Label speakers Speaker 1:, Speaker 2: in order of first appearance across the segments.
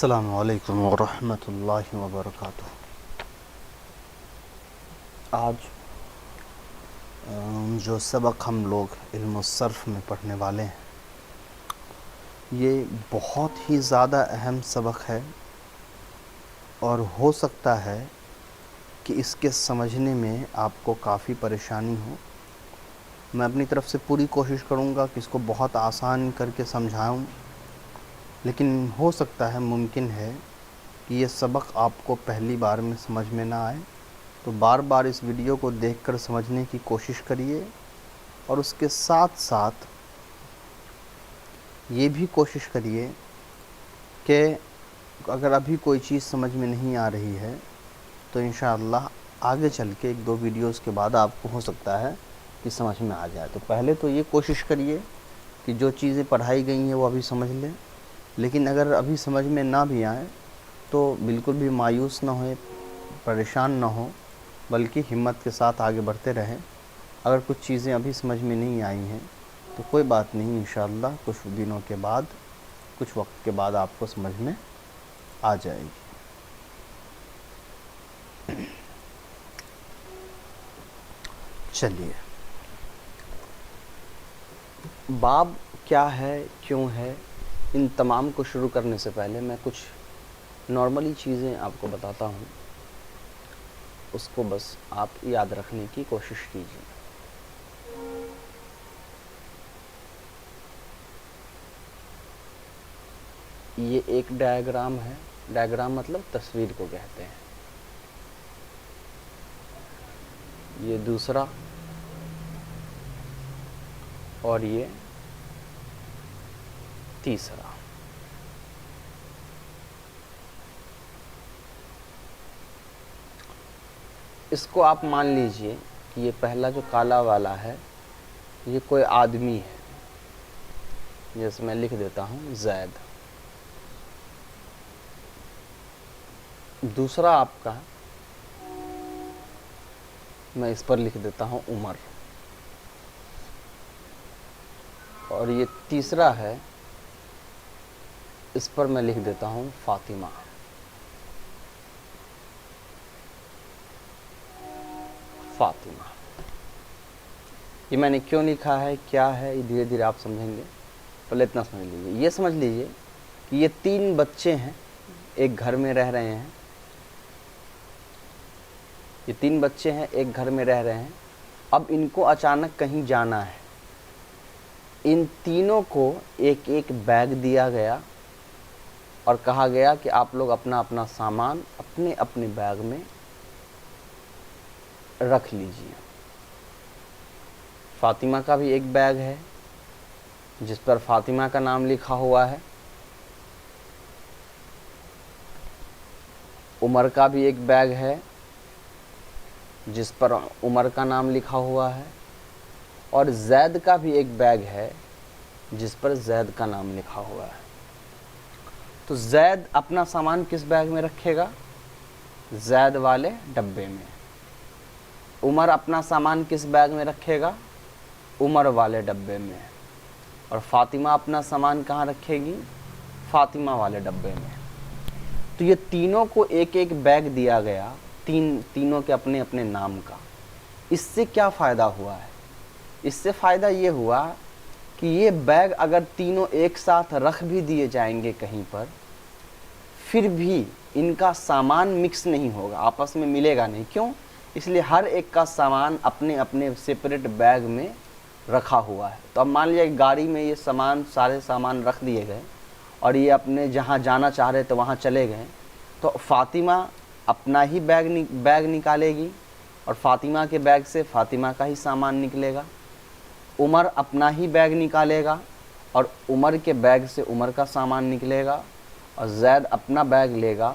Speaker 1: السلام علیکم ورحمۃ اللہ وبرکاتہ۔ آج جو سبق ہم لوگ علم الصرف میں پڑھنے والے ہیں، یہ بہت ہی زیادہ اہم سبق ہے اور ہو سکتا ہے کہ اس کے سمجھنے میں آپ کو کافی پریشانی ہو۔ میں اپنی طرف سے پوری کوشش کروں گا کہ اس کو بہت آسان کر کے سمجھاؤں، لیکن ہو سکتا ہے، ممکن ہے کہ یہ سبق آپ کو پہلی بار میں سمجھ میں نہ آئے، تو بار بار اس ویڈیو کو دیکھ کر سمجھنے کی کوشش کریے، اور اس کے ساتھ ساتھ یہ بھی کوشش کریے کہ اگر ابھی کوئی چیز سمجھ میں نہیں آ رہی ہے تو انشاءاللہ آگے چل کے ایک دو ویڈیوز کے بعد آپ کو ہو سکتا ہے کہ سمجھ میں آ جائے۔ تو پہلے تو یہ کوشش کریے کہ جو چیزیں پڑھائی گئی ہیں وہ ابھی سمجھ لیں، لیکن اگر ابھی سمجھ میں نہ بھی آئیں تو بالکل بھی مایوس نہ ہوئے، پریشان نہ ہو، بلکہ ہمت کے ساتھ آگے بڑھتے رہیں۔ اگر کچھ چیزیں ابھی سمجھ میں نہیں آئی ہیں تو کوئی بات نہیں، انشاءاللہ کچھ دنوں کے بعد، کچھ وقت کے بعد آپ کو سمجھ میں آ جائے گی۔ چلیے، باب کیا ہے، کیوں ہے، ان تمام کو شروع کرنے سے پہلے میں کچھ نارملی چیزیں آپ کو بتاتا ہوں، اس کو بس آپ یاد رکھنے کی کوشش کیجیے۔ یہ ایک ڈائیگرام ہے، ڈائیگرام مطلب تصویر کو کہتے ہیں۔ یہ دوسرا، اور یہ تیسرا۔ اس کو آپ مان لیجئے کہ یہ پہلا جو کالا والا ہے یہ کوئی آدمی ہے، جیسے میں لکھ دیتا ہوں زید۔ دوسرا آپ کا میں اس پر لکھ دیتا ہوں عمر، اور یہ تیسرا ہے، اس پر میں لکھ دیتا ہوں فاطمہ۔ فاطمہ، یہ میں نے کیوں لکھا ہے، کیا ہے، یہ دھیرے دھیرے آپ سمجھیں گے۔ پہلے اتنا سمجھ لیجئے، یہ سمجھ لیجئے کہ یہ تین بچے ہیں، ایک گھر میں رہ رہے ہیں۔ یہ تین بچے ہیں، ایک گھر میں رہ رہے ہیں۔ اب ان کو اچانک کہیں جانا ہے۔ ان تینوں کو ایک ایک بیگ دیا گیا اور کہا گیا کہ آپ لوگ اپنا اپنا سامان اپنے اپنے بیگ میں رکھ لیجیے۔ فاطمہ کا بھی ایک بیگ ہے جس پر فاطمہ کا نام لکھا ہوا ہے، عمر کا بھی ایک بیگ ہے جس پر عمر کا نام لکھا ہوا ہے، اور زید کا بھی ایک بیگ ہے جس پر زید کا نام لکھا ہوا ہے۔ تو زید اپنا سامان کس بیگ میں رکھے گا؟ زید والے ڈبے میں۔ عمر اپنا سامان کس بیگ میں رکھے گا؟ عمر والے ڈبے میں۔ اور فاطمہ اپنا سامان کہاں رکھے گی؟ فاطمہ والے ڈبے میں۔ تو یہ تینوں کو ایک ایک بیگ دیا گیا، تینوں کے اپنے اپنے نام کا۔ اس سے کیا فائدہ ہوا ہے؟ اس سے فائدہ یہ ہوا کہ یہ بیگ اگر تینوں ایک ساتھ رکھ بھی دیے جائیں گے کہیں پر، پھر بھی ان کا سامان مکس نہیں ہوگا، آپس میں ملے گا نہیں۔ کیوں؟ اس لیے ہر ایک کا سامان اپنے اپنے سپریٹ بیگ میں رکھا ہوا ہے۔ تو اب مان لیجیے کہ گاڑی میں یہ سارے سامان رکھ دیے گئے اور یہ اپنے جہاں جانا چاہ رہے تھے وہاں چلے گئے، تو فاطمہ اپنا ہی بیگ نکالے گی، اور فاطمہ کے بیگ سے فاطمہ کا ہی سامان نکلے گا۔ عمر اپنا ہی بیگ نکالے گا اور عمر کے بیگ سے عمر کا سامان نکلے گا، اور زید اپنا بیگ لے گا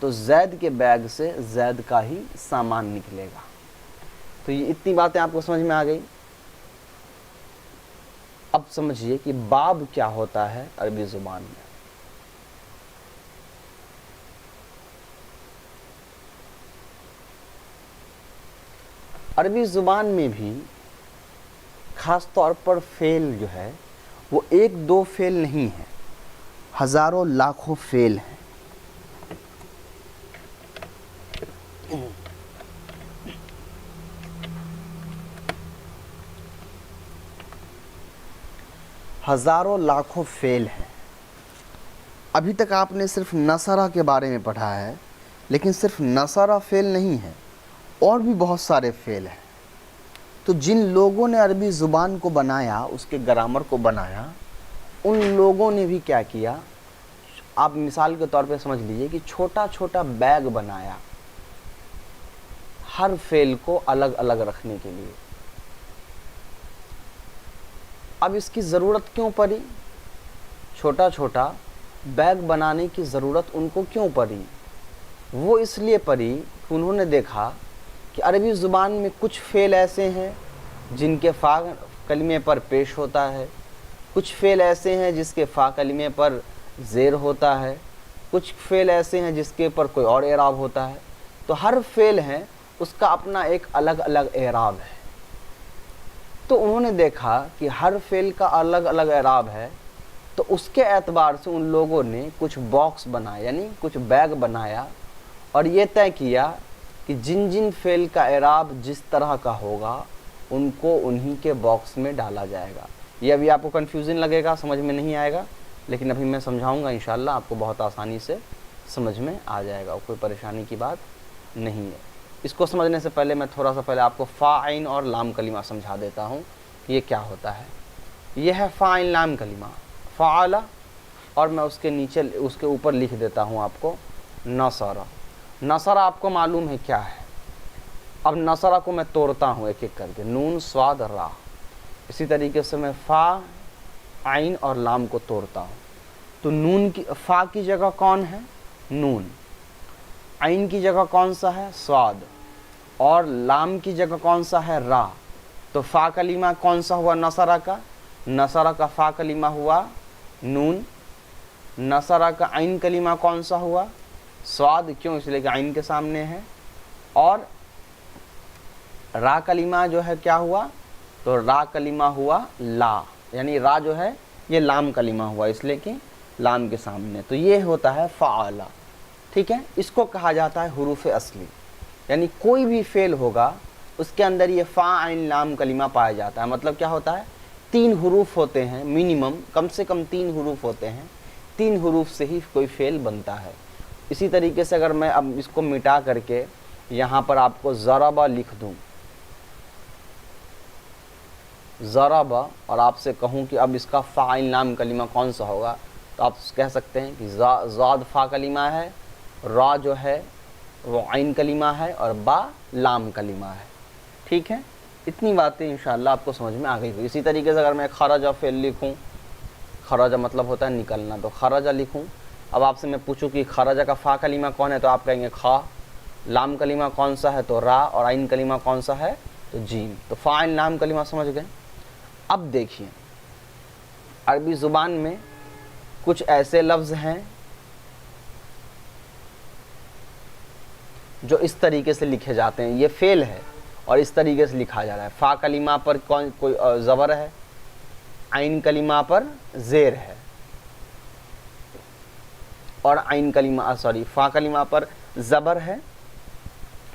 Speaker 1: تو زید کے بیگ سے زید کا ہی سامان نکلے گا۔ تو یہ اتنی باتیں آپ کو سمجھ میں آ گئی۔ اب سمجھیے کہ باب کیا ہوتا ہے عربی زبان میں۔ عربی زبان میں بھی خاص طور پر فعل جو ہے وہ ایک دو فعل نہیں ہے، ہزاروں لاکھوں فعل ہیں۔ ہزاروں لاکھوں فعل ہیں. ابھی تک آپ نے صرف نصرہ کے بارے میں پڑھا ہے، لیکن صرف نصرہ فعل نہیں ہے، اور بھی بہت سارے فعل ہیں. تو جن لوگوں نے عربی زبان کو بنایا، اس کے گرامر کو بنایا، ان لوگوں نے بھی کیا کیا، آپ مثال کے طور پہ سمجھ لیجئے کہ چھوٹا چھوٹا بیگ بنایا ہر فعل کو الگ الگ رکھنے کے لیے. اب اس کی ضرورت کیوں پڑی؟ چھوٹا چھوٹا بیگ بنانے کی ضرورت ان کو کیوں پڑی؟ وہ اس لیے پڑی کہ انہوں نے دیکھا کہ عربی زبان میں کچھ فعل ایسے ہیں جن کے فا کلمے پر پیش ہوتا ہے، کچھ فعل ایسے ہیں جس کے فا کلمے پر زیر ہوتا ہے، کچھ فعل ایسے ہیں جس کے پر کوئی اور اعراب ہوتا ہے. تو ہر فعل ہے اس کا اپنا ایک الگ الگ اعراب ہے. تو انہوں نے دیکھا کہ ہر فعل کا الگ الگ اعراب ہے، تو اس کے اعتبار سے ان لوگوں نے کچھ باکس بنایا، یعنی کچھ بیگ بنایا، اور یہ طے کیا کہ جن جن فعل کا اعراب جس طرح کا ہوگا ان کو انہی کے باکس میں ڈالا جائے گا. یہ ابھی آپ کو کنفیوژن لگے گا، سمجھ میں نہیں آئے گا، لیکن ابھی میں سمجھاؤں گا انشاءاللہ آپ کو بہت آسانی سے سمجھ میں آ جائے گا، کوئی پریشانی کی بات نہیں ہے. اس کو سمجھنے سے پہلے میں تھوڑا سا پہلے آپ کو فا عین اور لام کلمہ سمجھا دیتا ہوں کہ یہ کیا ہوتا ہے. یہ ہے فا عین لام کلمہ، فعل، اور میں اس کے نیچے اس کے اوپر لکھ دیتا ہوں آپ کو نصرہ. نصرہ آپ کو معلوم ہے کیا ہے. اب نصرہ کو میں توڑتا ہوں ایک ایک کر کے، نون صاد را. اسی طریقے سے میں فا عین اور لام کو توڑتا ہوں. تو نون کی فا کی جگہ کون ہے؟ نون. عین کی جگہ کون سا ہے؟ صاد. اور لام کی جگہ کون سا ہے؟ را. تو فا کلمہ کون سا ہوا نصرہ کا؟ نصرہ کا فا کلمہ ہوا نون. نصرہ کا عین کلمہ کون سا ہوا؟ صاد. کیوں؟ اس لیے کہ عین کے سامنے ہے. اور را کلمہ جو ہے کیا ہوا؟ تو را کلمہ ہوا لا، یعنی را جو ہے یہ لام کلمہ ہوا اس لیے کہ لام کے سامنے. تو یہ ہوتا ہے فعل. ٹھیک ہے، اس کو کہا جاتا ہے حروف اصلی. یعنی کوئی بھی فعل ہوگا اس کے اندر یہ فا عین لام کلمہ پایا جاتا ہے. مطلب کیا ہوتا ہے؟ 3 حروف ہوتے ہیں منیمم، کم سے کم 3 حروف ہوتے ہیں. 3 حروف سے ہی کوئی فعل بنتا ہے. اسی طریقے سے اگر میں اب اس کو مٹا کر کے یہاں پر آپ کو ضربہ لکھ دوں، ضربہ، اور آپ سے کہوں کہ اب اس کا فا عین لام کلمہ کون سا ہوگا، تو آپ کہہ سکتے ہیں کہ زاد فا کلمہ ہے، را جو ہے وہ عین کلمہ ہے، اور با لام کلمہ ہے. ٹھیک ہے، اتنی باتیں انشاءاللہ آپ کو سمجھ میں آ گئی. اسی طریقے سے اگر میں خرج فعل لکھوں، خرج مطلب ہوتا ہے نکلنا، تو خرج لکھوں. اب آپ سے میں پوچھوں کہ خرج کا فا کلمہ کون ہے، تو آپ کہیں گے خا. لام کلمہ کون سا ہے؟ تو را. اور عین کلمہ کون سا ہے؟ تو جیم. تو فا عین لام کلمہ سمجھ گئے. اب دیکھیے عربی زبان میں کچھ ایسے لفظ ہیں جو اس طریقے سے لکھے جاتے ہیں. یہ فعل ہے اور اس طریقے سے لکھا جا رہا ہے. فا کلمہ پر کوئی زبر ہے، عین کلمہ پر زیر ہے، اور عین کلمہ فا کلمہ پر زبر ہے،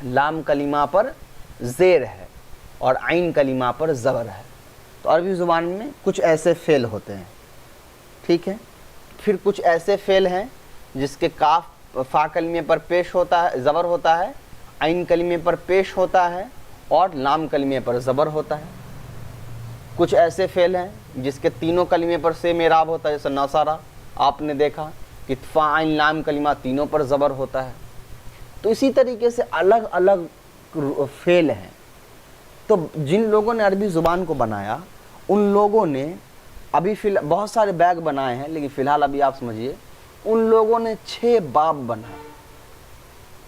Speaker 1: لام کلمہ پر زیر ہے، اور عین کلمہ پر زبر ہے. تو عربی زبان میں کچھ ایسے فعل ہوتے ہیں. ٹھیک ہے، پھر کچھ ایسے فعل ہیں جس کے کاف فا کلمے پر پیش ہوتا ہے، زبر ہوتا ہے، عین کلمے پر پیش ہوتا ہے، اور لام کلمے پر زبر ہوتا ہے. کچھ ایسے فعل ہیں جس کے تینوں کلمے پر سیم اعراب ہوتا ہے، جیسے نصرہ آپ نے دیکھا کہ فا عین لام کلمہ تینوں پر زبر ہوتا ہے. تو اسی طریقے سے الگ الگ فعل ہیں. تو جن لوگوں نے عربی زبان کو بنایا ان لوگوں نے ابھی بہت سارے بیگ بنائے ہیں، لیکن فی الحال ابھی آپ سمجھیے ان لوگوں نے 6 باب بنائے،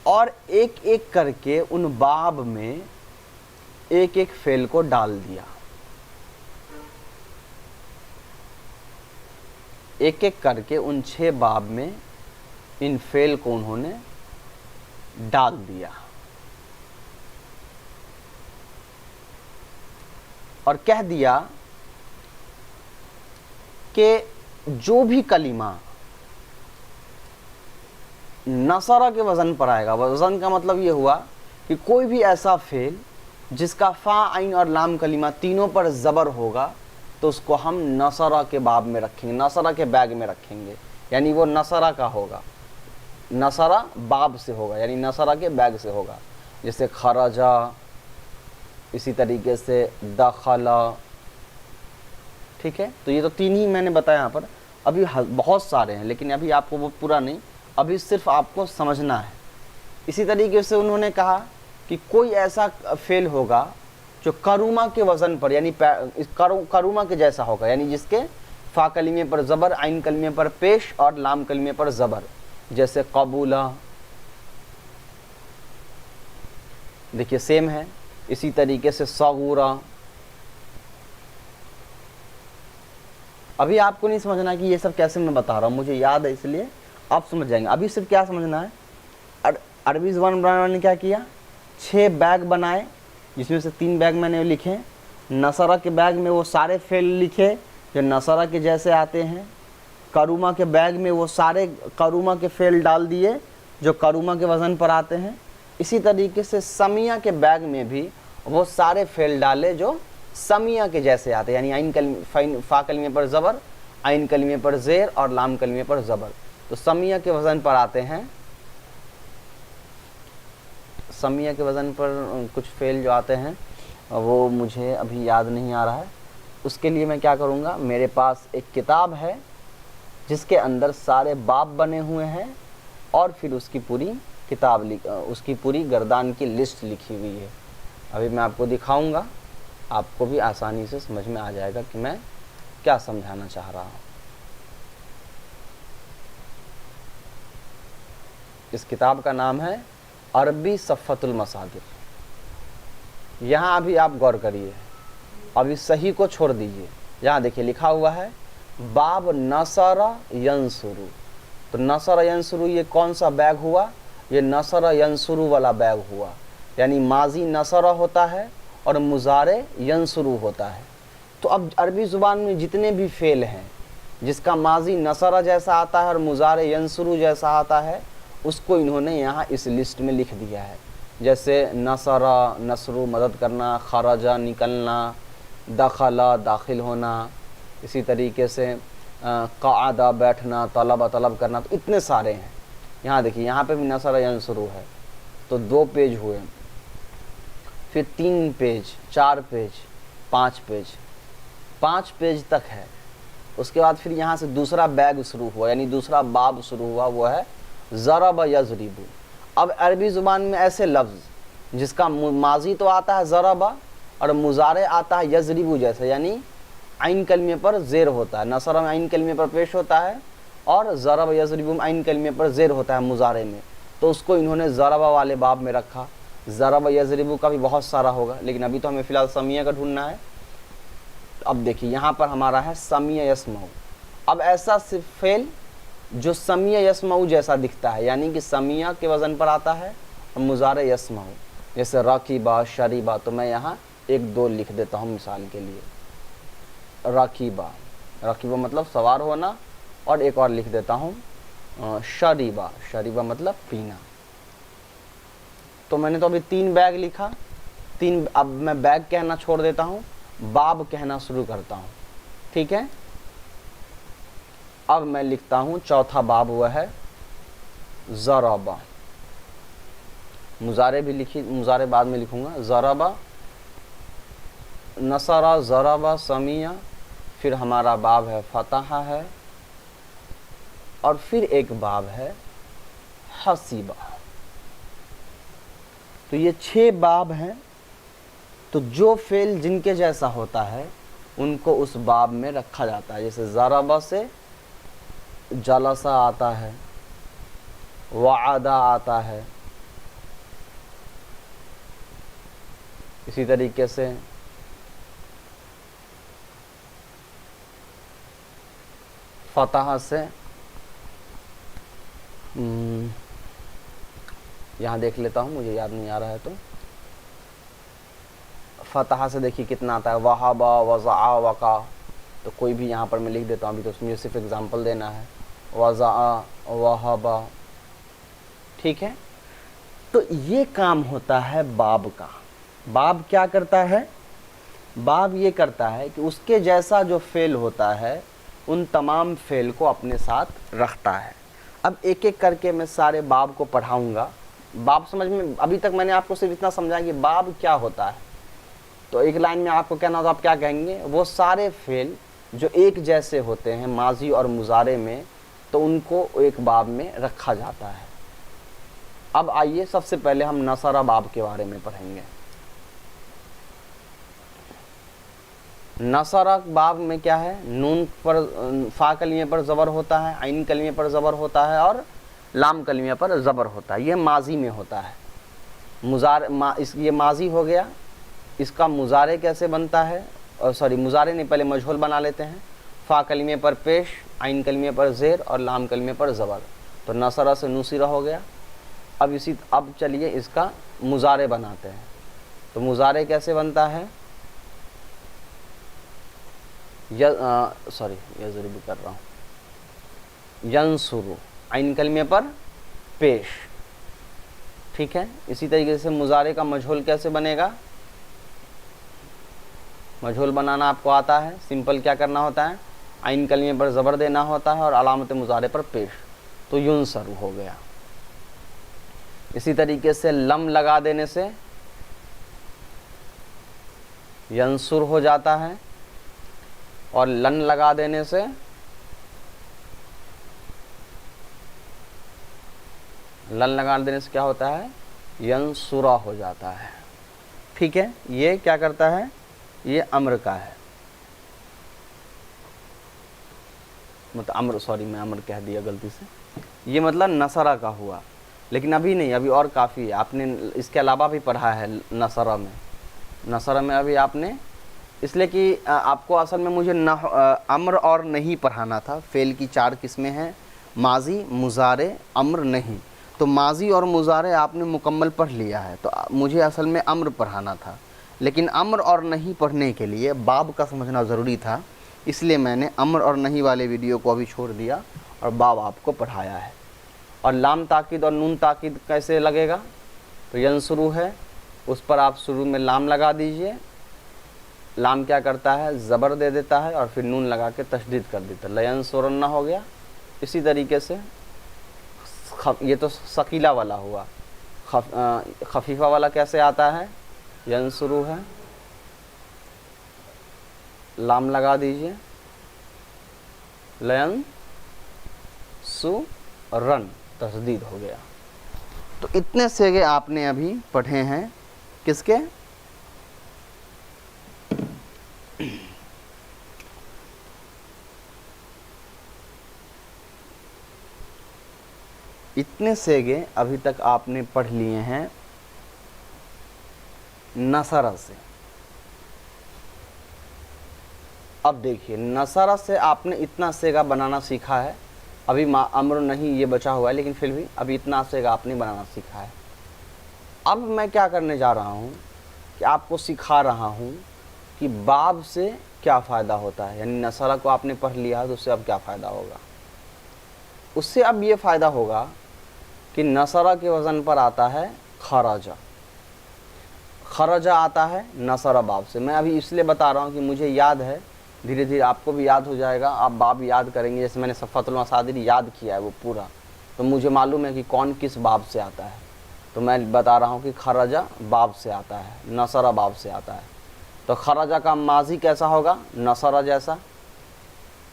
Speaker 1: اور ایک ایک کر کے ان باب میں ایک ایک فعل کو ڈال دیا. ایک ایک کر کے ان 6 باب میں ان فعل کو انہوں نے ڈال دیا، اور کہہ دیا کہ جو بھی کلمہ نصرہ کے وزن پر آئے گا، وزن کا مطلب یہ ہوا کہ کوئی بھی ایسا فعل جس کا فا عین اور لام کلمہ تینوں پر زبر ہوگا، تو اس کو ہم نصرہ کے باب میں رکھیں گے, نصرہ کے بیگ میں رکھیں گے, یعنی وہ نصرہ کا ہوگا, نصرہ باب سے ہوگا, یعنی نصرہ کے بیگ سے ہوگا. جیسے خرجا, اسی طریقے سے دخلا. ٹھیک ہے, تو یہ تو تین ہی میں نے بتایا یہاں پر, ابھی بہت سارے ہیں لیکن ابھی آپ کو وہ پورا نہیں, ابھی صرف آپ کو سمجھنا ہے. اسی طریقے سے انہوں نے کہا کہ کوئی ایسا فعل ہوگا جو کروما کے وزن پر, یعنی کروما کے جیسا ہوگا, یعنی جس کے فا کلمے پر زبر, عین کلمے پر پیش اور لام کلمے پر زبر. جیسے قبولہ, دیکھیے سیم ہے. اسی طریقے سے صغورا. ابھی آپ کو نہیں سمجھنا کہ یہ سب کیسے میں بتا رہا ہوں, مجھے یاد ہے اس لیے آپ سمجھ جائیں گے. ابھی صرف کیا سمجھنا ہے, عربی زبان بنانے والے نے کیا کیا, 6 بیگ بنائے, جس میں سے 3 بیگ میں نے لکھے. نصرہ کے بیگ میں وہ سارے فعل لکھے جو نصرہ کے جیسے آتے ہیں. کروما کے بیگ میں وہ سارے کروما کے فعل ڈال دیے جو کروما کے وزن پر آتے ہیں. اسی طریقے سے سمیہ کے بیگ میں بھی وہ سارے فعل ڈالے جو سمیہ کے جیسے آتے ہیں, یعنی فا کلمے پر زبر, عین کلمے پر زیر اور لام کلمے پر زبر. تو سمیہ کے وزن پر آتے ہیں, سمیہ کے وزن پر کچھ فعل جو آتے ہیں وہ مجھے ابھی یاد نہیں آ رہا ہے. اس کے لیے میں کیا کروں گا, میرے پاس ایک کتاب ہے جس کے اندر سارے باب بنے ہوئے ہیں اور پھر اس کی پوری کتاب, اس کی پوری گردان کی لسٹ لکھی ہوئی ہے. ابھی میں آپ کو دکھاؤں گا, آپ کو بھی آسانی سے سمجھ میں آ جائے گا کہ میں کیا سمجھانا چاہ رہا ہوں. اس کتاب کا نام ہے عربی صفۃ المصادر. یہاں ابھی آپ غور کریے, ابھی صحیح کو چھوڑ دیجئے. یہاں دیکھیے لکھا ہوا ہے باب نصر ینصر. تو نصر ینصر یہ کون سا بیگ ہوا, یہ نصر ینصر والا بیگ ہوا. یعنی ماضی نصر ہوتا ہے اور مضارع ینصر ہوتا ہے. تو اب عربی زبان میں جتنے بھی فعل ہیں جس کا ماضی نصر جیسا آتا ہے اور مضارع ینصر جیسا آتا ہے, اس کو انہوں نے یہاں اس لسٹ میں لکھ دیا ہے. جیسے نصر نصر مدد کرنا, خرجا نکلنا, دخلا داخل ہونا, اسی طریقے سے قعدہ بیٹھنا, طلب طلب کرنا. تو اتنے سارے ہیں. یہاں دیکھیے یہاں پہ بھی نصر ینصر ہے, تو 2 پیج ہوئے, پھر 3 پیج, 4 پیج, 5 پیج, 5 پیج تک ہے. اس کے بعد پھر یہاں سے دوسرا بیگ شروع ہوا, یعنی دوسرا باب شروع ہوا, وہ ہے ضرب یضرب. اب عربی زبان میں ایسے لفظ جس کا ماضی تو آتا ہے ضرب اور مضارع آتا ہے یضرب جیسے, یعنی عین کلمے پر زیر ہوتا ہے. نصر میں عین کلمے پر پیش ہوتا ہے اور ضرب یضرب عین کلمے پر زیر ہوتا ہے مضارع میں. تو اس کو انہوں نے ضرب والے باب میں رکھا. ضرب یضرب کا بھی بہت سارا ہوگا, لیکن ابھی تو ہمیں فی الحال سمیہ کا ڈھونڈنا ہے. اب دیکھیے یہاں پر ہمارا ہے سمیع یسمع. اب ایسا صرف فعل جو سمیع یسمع جیسا دکھتا ہے, یعنی کہ سمیع کے وزن پر آتا ہے اور مضارع یسمع, جیسے راکبہ, شریبہ. تو میں یہاں 1-2 لکھ دیتا ہوں مثال کے لیے. راکبہ, راکبہ مطلب سوار ہونا, اور ایک اور لکھ دیتا ہوں شریبہ, شریبہ مطلب پینا. تو میں نے تو ابھی 3 بیگ لکھا, 3. اب میں بیگ کہنا چھوڑ دیتا ہوں, باب کہنا شروع کرتا ہوں. ٹھیک ہے, اب میں لکھتا ہوں چوتھا باب ہوا ہے ضربہ. مضارع بھی لکھی, مضارع بعد میں لکھوں گا. ضربہ, نصرہ, ضربہ, سمیع. پھر ہمارا باب ہے فتح ہے, اور پھر ایک باب ہے حسیبہ. تو یہ 6 باب ہیں. تو جو فعل جن کے جیسا ہوتا ہے ان کو اس باب میں رکھا جاتا ہے. جیسے ضربہ سے جلسہ آتا ہے, وعدہ آتا ہے. اسی طریقے سے فتح سے یہاں دیکھ لیتا ہوں, مجھے یاد نہیں آ رہا ہے. تو فتح سے دیکھیے کتنا آتا ہے, وہابا, وضع, وقع. تو کوئی بھی یہاں پر میں لکھ دیتا ہوں, ابھی تو مجھے صرف اگزامپل دینا ہے. وضع, وہابا. ٹھیک ہے, تو یہ کام ہوتا ہے باب کا. باب کیا کرتا ہے, باب یہ کرتا ہے کہ اس کے جیسا جو فعل ہوتا ہے ان تمام فعل کو اپنے ساتھ رکھتا ہے۔ اب ایک ایک کر کے میں سارے باب کو پڑھاؤں گا۔ باب سمجھ میں، ابھی تک میں نے آپ کو صرف اتنا سمجھایا کہ باب کیا ہوتا ہے، تو ایک لائن میں آپ کو کہنا ہوتا آپ کیا کہیں گے؟ وہ سارے فعل جو ایک جیسے ہوتے ہیں ماضی اور مضارع میں، تو ان کو ایک باب میں رکھا جاتا ہے۔ اب آئیے سب سے پہلے ہم نصرہ باب کے بارے میں پڑھیں گے۔ نصرہ باب میں کیا ہے؟ نون پر فا کلمے پر زبر ہوتا ہے، عین کلمے پر زبر ہوتا ہے اور لام کلمے پر زبر ہوتا ہے۔ یہ ماضی میں ہوتا ہے۔ یہ ماضی ہو گیا۔ اس کا مضارع کیسے بنتا ہے؟ مضارع نہیں، پہلے مجہول بنا لیتے ہیں۔ فا کلمے پر پیش، عین کلمے پر زیر اور لام کلمے پر زبر، تو نصرہ سے نصرہ ہو گیا۔ اب چلیے اس کا مضارع بناتے ہیں۔ تو مضارع کیسے بنتا ہے؟ یضرب کر رہا ہوں، ینصر، عین کلمے پر پیش، ٹھیک ہے۔ اسی طریقے سے مضارع کا مجہول کیسے بنے گا؟ مجہول بنانا آپ کو آتا ہے، سمپل کیا کرنا ہوتا ہے؟ عین کلمے پر زبر دینا ہوتا ہے اور علامت مضارع پر پیش، تو ینصر ہو گیا۔ اسی طریقے سے لم لگا دینے سے ینصر ہو جاتا ہے، اور لن لگا دینے سے کیا ہوتا ہے؟ ینصرہ ہو جاتا ہے، ٹھیک ہے۔ یہ کیا کرتا ہے؟ یہ امر کا ہے، میں امر کہہ دیا غلطی سے، یہ مطلب نصرہ کا ہوا۔ لیکن ابھی نہیں، ابھی اور کافی ہے، آپ نے اس کے علاوہ بھی پڑھا ہے نصرہ میں ابھی آپ نے، اس لیے کہ آپ کو اصل میں مجھے امر اور نہیں پڑھانا تھا۔ فعل کی 4 قسمیں ہیں، ماضی، مضارع، امر، نہیں۔ تو ماضی اور مضارع آپ نے مکمل پڑھ لیا ہے، تو مجھے اصل میں امر پڑھانا تھا، لیکن امر اور نہیں پڑھنے کے لیے باب کا سمجھنا ضروری تھا، اس لیے میں نے امر اور نہیں والے ویڈیو کو ابھی چھوڑ دیا اور باب آپ کو پڑھایا ہے۔ اور لام تاکید اور نون تاکید کیسے لگے گا؟ تو ینصرو ہے، اس پر آپ شروع میں لام لگا دیجئے۔ لام کیا کرتا ہے؟ زبر دے دیتا ہے اور پھر نون لگا کے تشدید کر دیتا ہے، لینصرن ہو گیا۔ اسی طریقے سے یہ تو ثقیلہ والا ہوا، خفیفہ والا کیسے آتا ہے؟ ینصرو ہے، لام لگا دیجئے، لینصرن، تشدید ہو گیا۔ تو اتنے سیغے آپ نے ابھی پڑھے ہیں، کس کے؟ اتنے سیغے ابھی تک آپ نے پڑھ لیے ہیں نصرہ سے۔ اب دیکھیے، نصرہ سے آپ نے اتنا سیغہ بنانا سیکھا ہے، ابھی امر نہیں یہ بچا ہوا ہے، لیکن پھر بھی ابھی اتنا سیغہ آپ نے بنانا سیکھا ہے۔ اب میں کیا کرنے جا رہا ہوں کہ آپ کو سکھا رہا ہوں کہ باب سے کیا فائدہ ہوتا ہے، یعنی نصرہ کو آپ نے پڑھ لیا تو اس سے اب کیا فائدہ ہوگا؟ اس سے اب یہ فائدہ ہوگا کہ نصرہ کے وزن پر آتا ہے خرجہ، خرجہ آتا ہے نصرہ باب سے۔ میں ابھی اس لیے بتا رہا ہوں کہ مجھے یاد ہے، دھیرے دھیرے آپ کو بھی یاد ہو جائے گا، آپ باب یاد کریں گے، جیسے میں نے صفۃ المصادر یاد کیا ہے وہ پورا، تو مجھے معلوم ہے کہ کون کس باب سے آتا ہے۔ تو میں بتا رہا ہوں کہ خرجہ باب سے آتا ہے، نصرہ باب سے آتا ہے۔ تو خرجہ کا ماضی کیسا ہوگا؟ نصرہ جیسا۔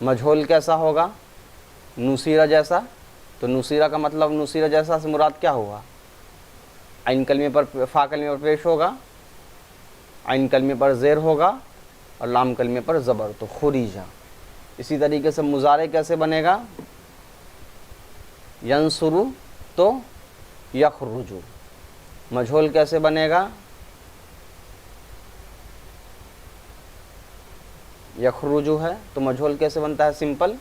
Speaker 1: مجہول کیسا ہوگا؟ نصیرہ جیسا۔ تو نصیرہ کا مطلب نصیرہ جیسا سے مراد کیا ہوا؟ عین کلمے پر فا کلمے پر پیش ہوگا، عین کلمے پر زیر ہوگا اور لام کلمے پر زبر، تو خریجہ۔ اسی طریقے سے مضارع کیسے بنے گا؟ ینصرو تو یخرجو۔ مجہول کیسے بنے گا؟ یخرجو ہے، تو مجہول کیسے بنتا ہے؟ سمپل،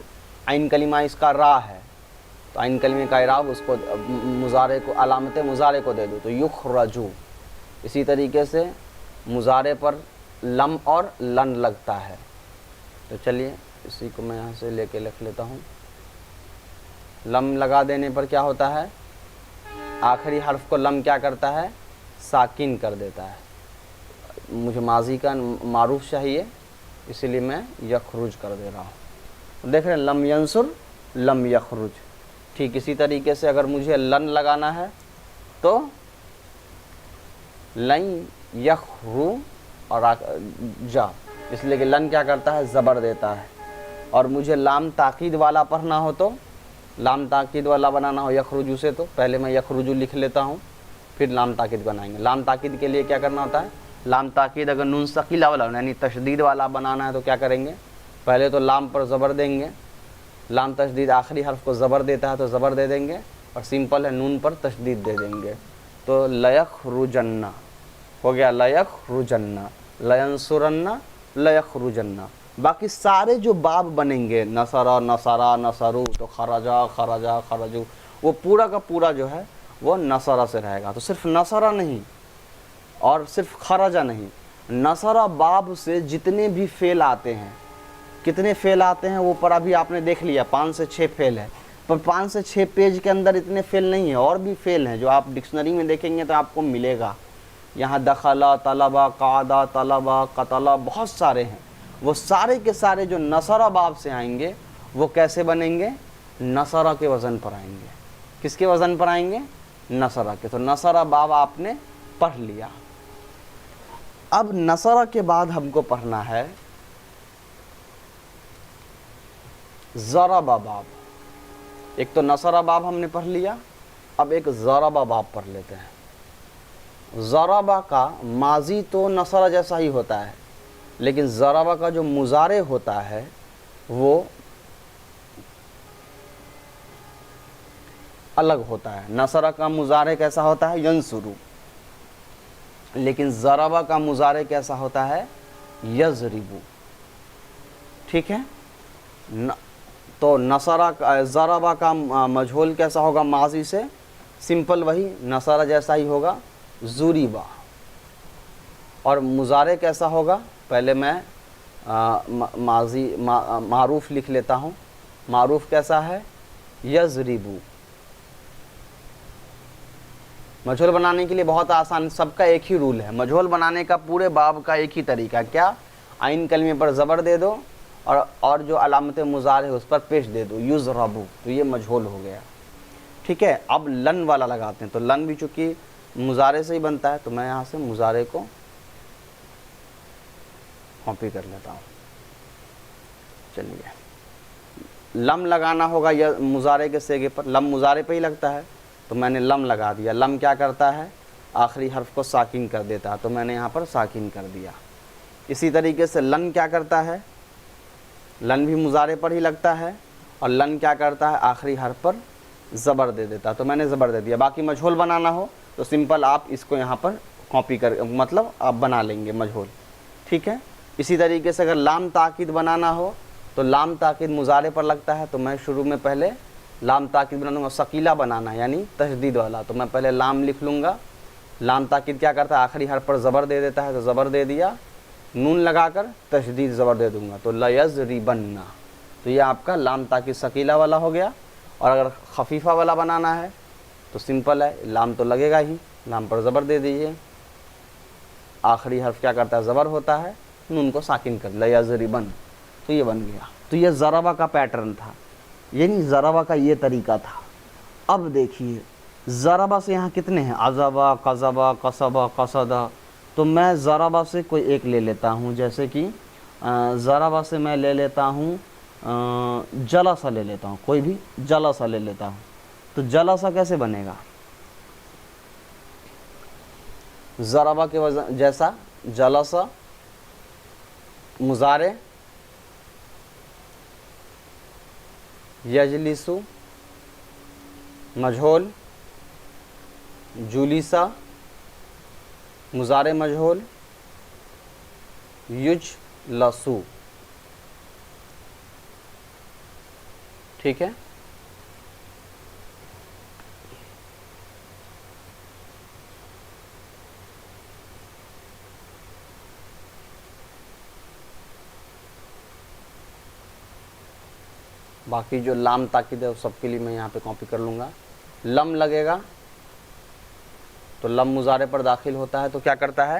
Speaker 1: عین کلمہ اس کا را ہے، تو عین کلمے کا اعراب اس کو مضارع کو علامت مضارع کو دے دو تو یخرجو۔ اسی طریقے سے مضارع پر لم اور لن لگتا ہے، تو چلیے اسی کو میں یہاں سے لے کے لکھ لیتا ہوں۔ لم لگا دینے پر کیا ہوتا ہے؟ آخری حرف کو لم کیا کرتا ہے؟ ساکن کر دیتا ہے۔ مجھے ماضی کا معروف چاہیے، اسی لیے میں یخرج کر دے رہا ہوں. دیکھ رہے ہیں لم ینصر لم یخرج. ٹھیک اسی طریقے سے اگر مجھے لن لگانا ہے تو لن یخرو اور جا، اس لیے کہ لن کیا کرتا ہے زبر دیتا ہے. اور مجھے لام تاکید والا پڑھنا ہو تو لام تاکید والا بنانا ہو یخرجو سے تو پہلے میں یخرجو لکھ لیتا ہوں، پھر لام تاکید بنائیں گے. لام تاکید کے لیے کیا کرنا ہوتا ہے؟ لام تاکید اگر نون ثقیلہ والا یعنی تشدید والا بنانا ہے تو کیا کریں گے؟ پہلے تو لام پر زبر دیں گے. لام تشدید آخری حرف کو زبر دیتا ہے تو زبر دے دیں گے، اور سمپل ہے نون پر تشدید دے دیں گے. تو لیخرجن ہو گیا، لیخرجن، لینصرن، لیخرجن. باقی سارے جو باب بنیں گے نصرا نصرا نصرو تو خرجا خرجا خرجو، وہ پورا کا پورا جو ہے وہ نصرا سے رہے گا. تو صرف نصرا نہیں اور صرف خرجا نہیں، نصرا باب سے جتنے بھی فعل آتے ہیں، کتنے فعل آتے ہیں وہ پر ابھی آپ نے دیکھ لیا 5 سے 6 فعل ہے. پر 5 سے 6 پیج کے اندر اتنے فعل نہیں ہیں، اور بھی فعل ہیں جو آپ ڈکشنری میں دیکھیں گے تو آپ کو ملے گا. یہاں دخلا، طلبا، قعدہ، طلبا، قتلا، بہت سارے ہیں. وہ سارے کے سارے جو نصرہ باب سے آئیں گے وہ کیسے بنیں گے؟ نصرہ کے وزن پر آئیں گے. کس کے وزن پر آئیں گے؟ نصرہ کے. تو نصرہ باب آپ نے پڑھ لیا. اب نصرہ کے بعد ہم کو پڑھنا ہے ضرب باب. ایک تو نصرہ باب ہم نے پڑھ لیا، اب ایک ضرب باب پڑھ لیتے ہیں. ضربہ کا ماضی تو نصرہ جیسا ہی ہوتا ہے، لیکن ضربہ کا جو مضارع ہوتا ہے وہ الگ ہوتا ہے. نصرہ کا مضارع کیسا ہوتا ہے؟ ینصرو. لیکن ضربہ کا مضارع کیسا ہوتا ہے؟ یضربو. ٹھیک ہے. تو ضربہ کا مجہول کیسا ہوگا ماضی سے؟ سمپل وہی نصرہ جیسا ہی ہوگا، ضربا. اور مضارع کیسا ہوگا؟ پہلے میں ماضی معروف لکھ لیتا ہوں. معروف کیسا ہے؟ یضربو. مجہول بنانے کے لیے بہت آسان، سب کا ایک ہی رول ہے. مجہول بنانے کا پورے باب کا ایک ہی طریقہ، کیا؟ عین کلمے پر زبر دے دو اور جو علامت مضارع ہے اس پر پیش دے دو، یضربو، تو یہ مجہول ہو گیا. ٹھیک ہے. اب لن والا لگاتے ہیں. تو لن بھی چونکہ مضارع سے ہی بنتا ہے تو میں یہاں سے مضارع کو کاپی کر لیتا ہوں. چلیے، لم لگانا ہوگا یا مضارع کے صیغے پر. لم مضارع پہ ہی لگتا ہے تو میں نے لم لگا دیا. لم کیا کرتا ہے؟ آخری حرف کو ساکن کر دیتا ہے تو میں نے یہاں پر ساکن کر دیا. اسی طریقے سے لن کیا کرتا ہے؟ لن بھی مضارع پر ہی لگتا ہے اور لن کیا کرتا ہے؟ آخری حرف پر زبر دے دیتا تو میں نے زبر دے دیا. باقی مجہول بنانا ہو تو سمپل آپ اس کو یہاں پر کاپی کر مطلب آپ بنا لیں گے مجہول. ٹھیک ہے. اسی طریقے سے اگر لام تاکید بنانا ہو تو لام تاکید مضارع پر لگتا ہے تو میں شروع میں پہلے لام تاکید بنا لوں گا. ثقیلہ بنانا یعنی تشدید والا تو میں پہلے لام لکھ لوں گا. لام تاکید کیا کرتا ہے؟ آخری حرف پر زبر دے دیتا ہے تو زبر دے دیا، نون لگا کر تشدید زبر دے دوں گا تو لیضربن. تو یہ آپ کا لام تاکید ثقیلہ والا ہو گیا. اور اگر خفیفہ والا بنانا ہے تو سمپل ہے، لام تو لگے گا ہی، لام پر زبر دے دیجئے. آخری حرف کیا کرتا ہے؟ زبر ہوتا ہے، نون کو ساکن کر لیضربن. تو یہ بن گیا. تو یہ ضربہ کا پیٹرن تھا، یعنی ضربہ کا یہ طریقہ تھا. اب دیکھیے ضربہ سے یہاں کتنے ہیں؟ عذبہ، قذبہ، قصبہ، قصدہ. تو میں ضربہ سے کوئی ایک لے لیتا ہوں، جیسے کہ ضربہ سے میں لے لیتا ہوں جلسہ لے لیتا ہوں، کوئی بھی جلسہ لے لیتا ہوں. تو جلسہ کیسے بنے گا؟ ضربہ کے وزن جیسا. جلسہ مضارع، یجلسو مجہول، جولیسا مضارع مجہول، یجلسو. ٹھیک ہے. باقی جو لام تاکید ہے وہ سب کے لیے میں یہاں پہ کاپی کر لوں گا. لم لگے گا تو لم مضارع پر داخل ہوتا ہے تو کیا کرتا ہے؟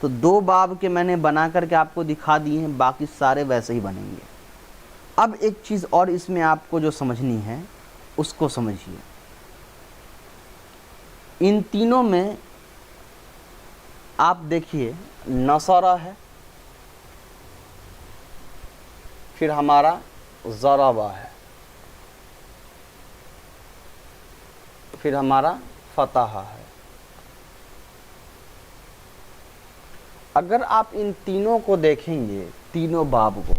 Speaker 1: تو 2 باب کے میں نے بنا کر کے آپ کو دکھا دیے ہیں، باقی سارے ویسے ہی بنیں گے۔ اب ایک چیز اور اس میں آپ کو جو سمجھنی ہے اس کو سمجھیے۔ ان تینوں میں آپ دیکھیے، نصرہ ہے، پھر ہمارا ضربہ ہے، پھر ہمارا فتح ہے۔ اگر آپ ان تینوں کو دیکھیں گے، تینوں باب کو،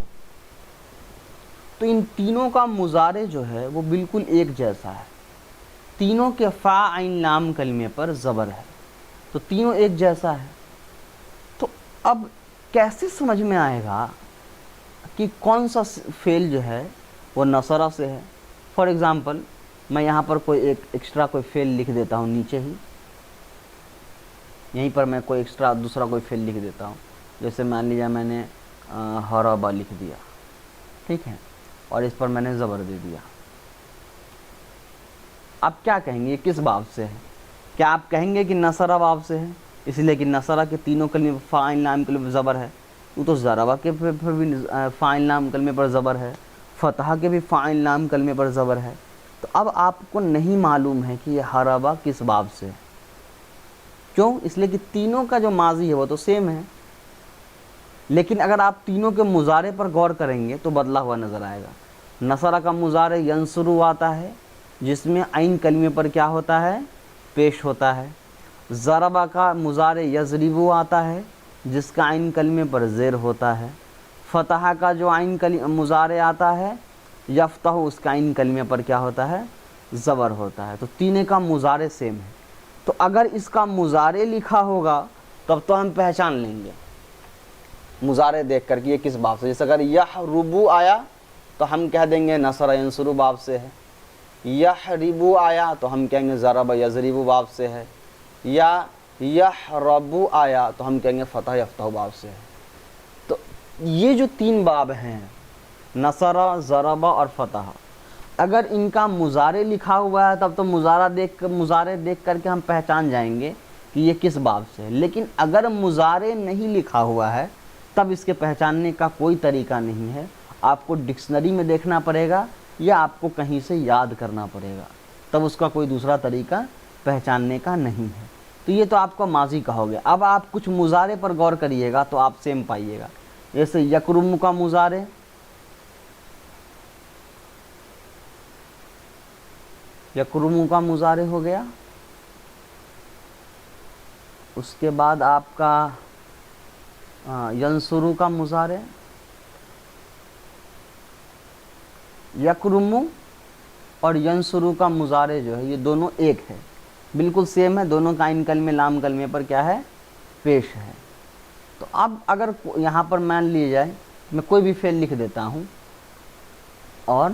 Speaker 1: تو ان تینوں کا مضارع جو ہے وہ بالکل ایک جیسا ہے۔ تینوں کے فا عین لام کلمے پر زبر ہے، تو تینوں ایک جیسا ہے۔ تو اب کیسے سمجھ میں آئے گا کہ کون سا فعل جو ہے وہ نصرہ سے ہے؟ فار ایگزامپل میں یہاں پر کوئی ایک ایکسٹرا کوئی فعل لکھ دیتا ہوں نیچے ہی، یہیں پر میں کوئی ایکسٹرا دوسرا کوئی فعل لکھ دیتا ہوں، جیسے مان لیجیے میں نے حربہ لکھ دیا، ٹھیک ہے، اور اس پر میں نے زبر دے دیا۔ آپ کیا کہیں گے یہ کس باب سے ہے؟ کیا آپ کہیں گے کہ نصرہ باب سے ہے؟ اس لیے کہ نصرہ کے تینوں کلمے فا عین لام کلمے پر زبر ہے، وہ تو ضربہ کے پھر بھی فا عین لام کلمے پر زبر ہے، فتح کے بھی فا عین لام کلمے پر زبر ہے۔ تو اب آپ کو نہیں معلوم ہے کہ یہ حربہ کس باب سے ہے۔ کیوں؟ اس لیے کہ تینوں کا جو ماضی ہے وہ تو سیم ہے، لیکن اگر آپ تینوں کے مضارع پر غور کریں گے تو بدلا ہوا نظر آئے گا۔ نصرہ کا مضارع ینصرو آتا ہے، جس میں عین کلمے پر کیا ہوتا ہے؟ پیش ہوتا ہے۔ ضربہ کا مضارع یضربو آتا ہے، جس کا عین کلمے پر زیر ہوتا ہے۔ فتح کا جو عین مضارع آتا ہے یفتح، اس کا عین کلمے پر کیا ہوتا ہے؟ زبر ہوتا ہے۔ تو تینے کا مضارع سیم ہے۔ تو اگر اس کا مضارع لکھا ہوگا تب تو ہم پہچان لیں گے مضارع دیکھ کر کہ یہ کس باب سے۔ جیسے اگر یحربو آیا تو ہم کہہ دیں گے نصر ینصرو باب سے ہے، یحربو آیا تو ہم کہیں گے ضرب یضربو باب سے ہے، یا یحربو آیا تو ہم کہیں گے فتح یفتح باب سے ہے۔ تو یہ جو 3 باب ہیں، نصرہ، ضربہ اور فتح، اگر ان کا مضارع لکھا ہوا ہے تب تو مضارع دیکھ کر کے ہم پہچان جائیں گے کہ یہ کس باب سے ہے۔ لیکن اگر مضارع نہیں لکھا ہوا ہے تب اس کے پہچاننے کا کوئی طریقہ نہیں ہے۔ آپ کو ڈکشنری میں دیکھنا پڑے گا یا آپ کو کہیں سے یاد کرنا پڑے گا، تب اس کا کوئی دوسرا طریقہ پہچاننے کا نہیں ہے۔ تو یہ تو آپ کا ماضی کا ہو گیا۔ اب آپ کچھ مضارع پر غور کریے گا تو آپ سیم پائیے گا۔ جیسے یکرم کا مضارع، یکرم کا مضارع ہو گیا، اس کے بعد آپ کا ینصرو کا مضارع، یکرم اور ینصرو کا مضارع جو ہے یہ دونوں ایک ہے، بالکل سیم ہے، دونوں کا عین کلمے لام کلمے پر کیا ہے؟ پیش ہے۔ تو اب اگر یہاں پر مان لیے جائے میں کوئی بھی فعل لکھ دیتا ہوں، اور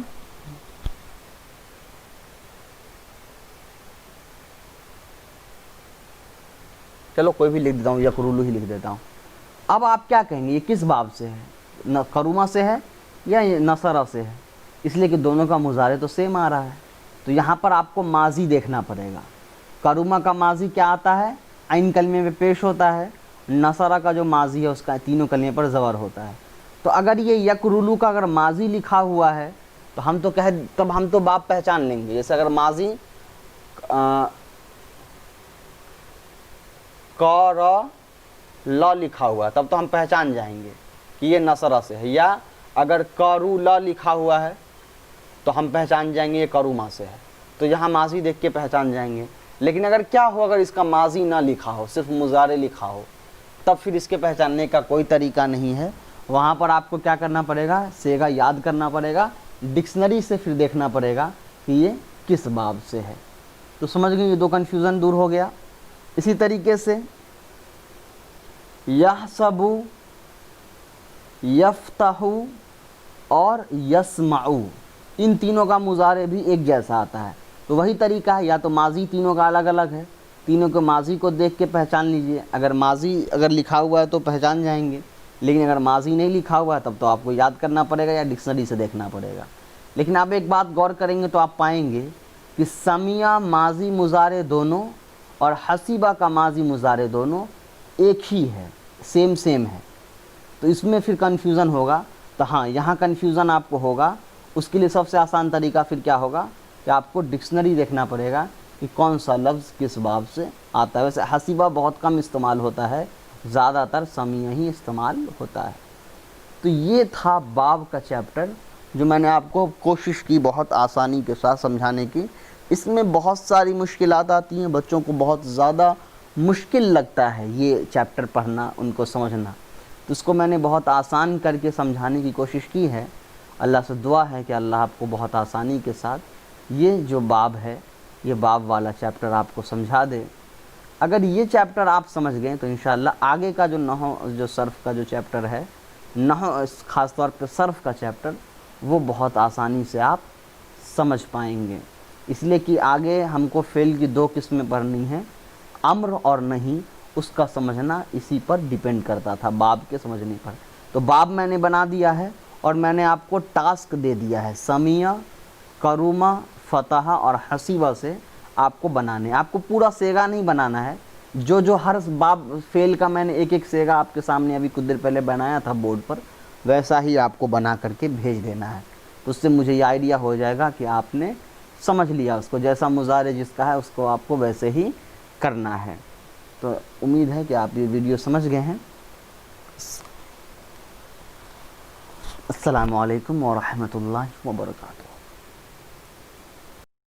Speaker 1: چلو کوئی بھی لکھ دیتا ہوں، یقرولو ہی لکھ دیتا ہوں۔ اب آپ کیا کہیں گے یہ کس باب سے ہے؟ کرما سے ہے یا نصرہ سے ہے؟ اس لیے کہ دونوں کا مضارع تو سیم آ رہا ہے۔ تو یہاں پر آپ کو ماضی دیکھنا پڑے گا۔ کرما کا ماضی کیا آتا ہے؟ عین کلمے میں پیش ہوتا ہے۔ نصرہ کا جو ماضی ہے اس کا تینوں کلمے پر زبر ہوتا ہے۔ تو اگر یہ یکرولو کا اگر ماضی لکھا ہوا ہے تو تب ہم تو باب پہچان لیں گے۔ جیسے اگر ماضی لا لکھا ہوا ہے تب تو ہم پہچان جائیں گے کہ یہ نصرہ سے ہے، یا اگر کارو لا لکھا ہوا ہے تو ہم پہچان جائیں گے یہ کروما سے ہے۔ تو یہاں ماضی دیکھ کے پہچان جائیں گے۔ لیکن اگر کیا ہو، اگر اس کا ماضی نہ لکھا ہو، صرف مضارع لکھا ہو، تب پھر اس کے پہچاننے کا کوئی طریقہ نہیں ہے۔ وہاں پر آپ کو کیا کرنا پڑے گا؟ صیغہ یاد کرنا پڑے گا، ڈکشنری سے پھر دیکھنا پڑے گا کہ یہ کس باب سے ہے۔ تو سمجھ گئے، یہ 2 کنفیوژن دور ہو گیا۔ اسی طریقے سے یحسب، یفتح اور یسمع، ان تینوں کا مضارع بھی ایک جیسا آتا ہے۔ تو وہی طریقہ ہے، یا تو ماضی تینوں کا الگ الگ ہے، تینوں کے ماضی کو دیکھ کے پہچان لیجئے۔ اگر ماضی لکھا ہوا ہے تو پہچان جائیں گے، لیکن اگر ماضی نہیں لکھا ہوا ہے تب تو آپ کو یاد کرنا پڑے گا یا ڈکشنری سے دیکھنا پڑے گا۔ لیکن آپ ایک بات غور کریں گے تو آپ پائیں گے کہ سمیع ماضی مضارع دونوں اور حسیبہ کا ماضی مضارع دونوں ایک ہی ہے، سیم سیم ہے، تو اس میں پھر کنفیوژن ہوگا. تو ہاں یہاں کنفیوژن آپ کو ہوگا، اس کے لیے سب سے آسان طریقہ پھر کیا ہوگا کہ آپ کو ڈکشنری دیکھنا پڑے گا کہ کون سا لفظ کس باب سے آتا ہے. ویسے حسیبہ بہت کم استعمال ہوتا ہے، زیادہ تر سمیہ ہی استعمال ہوتا ہے. تو یہ تھا باب کا چیپٹر جو میں نے آپ کو کوشش کی بہت آسانی کے ساتھ سمجھانے کی. اس میں بہت ساری مشکلات آتی ہیں، بچوں کو بہت زیادہ مشکل لگتا ہے یہ چیپٹر پڑھنا، ان کو سمجھنا. تو اس کو میں نے بہت آسان کر کے سمجھانے کی کوشش کی ہے. اللہ سے دعا ہے کہ اللہ آپ کو بہت آسانی کے ساتھ یہ جو باب ہے، یہ باب والا چیپٹر آپ کو سمجھا دے. اگر یہ چیپٹر آپ سمجھ گئے تو انشاءاللہ آگے کا جو نحو جو صرف کا جو چیپٹر ہے، نحو خاص طور پہ صرف کا چیپٹر، وہ بہت آسانی سے آپ سمجھ پائیں گے. اس لیے کہ آگے ہم کو فعل کی 2 قسمیں پڑھنی ہیں، امر اور نہیں. اس کا سمجھنا اسی پر ڈیپینڈ کرتا تھا، باب کے سمجھنے پر. تو باب میں نے بنا دیا ہے اور میں نے آپ کو ٹاسک دے دیا ہے، سمیہ، کرومہ، فتح اور حسیبہ سے آپ کو بنانے. آپ کو پورا سیگا نہیں بنانا ہے، جو ہر باب فعل کا میں نے ایک ایک سیگا آپ کے سامنے ابھی کچھ دیر پہلے بنایا تھا بورڈ پر، ویسا ہی آپ کو بنا کر کے بھیج دینا ہے. تو اس سے مجھے یہ آئیڈیا ہو جائے گا کہ آپ نے سمجھ لیا اس کو، جیسا مضارع جس کا ہے اس کو آپ کو ویسے ہی کرنا ہے. تو امید ہے کہ آپ یہ ویڈیو سمجھ گئے ہیں. السلام علیکم ورحمۃ اللہ وبرکاتہ.